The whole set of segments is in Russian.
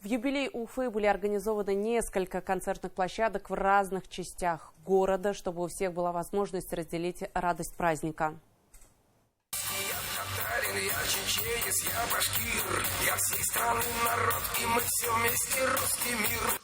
юбилей Уфы были организованы несколько концертных площадок в разных частях города, чтобы у всех была возможность разделить радость праздника. Я чеченец, я башкир, я всей страны народ, и мы все вместе русский мир.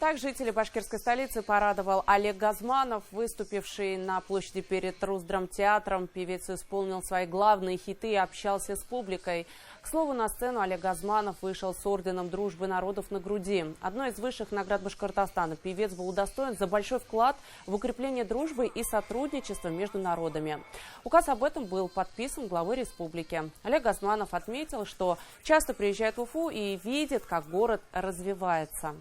Так жители башкирской столицы порадовал Олег Газманов, выступивший на площади перед Русдрамтеатром. Певец исполнил свои главные хиты и общался с публикой. К слову, на сцену Олег Газманов вышел с орденом Дружбы народов на груди. Одной из высших наград Башкортостана певец был удостоен за большой вклад в укрепление дружбы и сотрудничества между народами. Указ об этом был подписан главой республики. Олег Газманов отметил, что часто приезжает в Уфу и видит, как город развивается.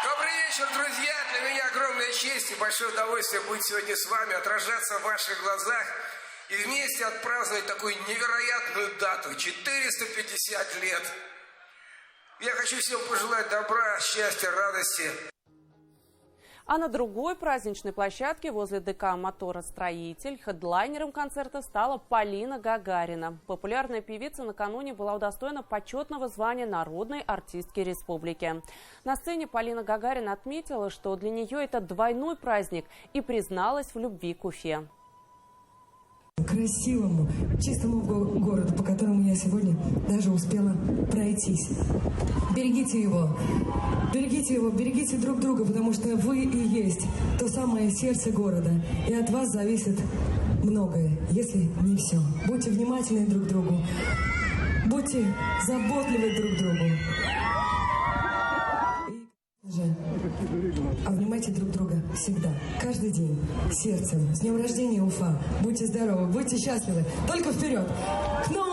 Добрый вечер, друзья! Для меня огромная честь и большое удовольствие быть сегодня с вами, отражаться в ваших глазах и вместе отпраздновать такую невероятную дату – 450 лет. Я хочу всем пожелать добра, счастья, радости. А на другой праздничной площадке возле ДК «Моторостроитель» хедлайнером концерта стала Полина Гагарина. Популярная певица накануне была удостоена почетного звания народной артистки республики. На сцене Полина Гагарина отметила, что для нее это двойной праздник, и призналась в любви к Уфе. Красивому, чистому городу, по которому я сегодня даже успела пройтись. Берегите его, берегите друг друга, потому что вы и есть то самое сердце города. И от вас зависит многое, если не все. Будьте внимательны друг к другу, будьте заботливы друг к другу. Обнимайте друг друга всегда, каждый день, сердцем. С днем рождения, Уфа! Будьте здоровы, будьте счастливы. Только вперед! К Новому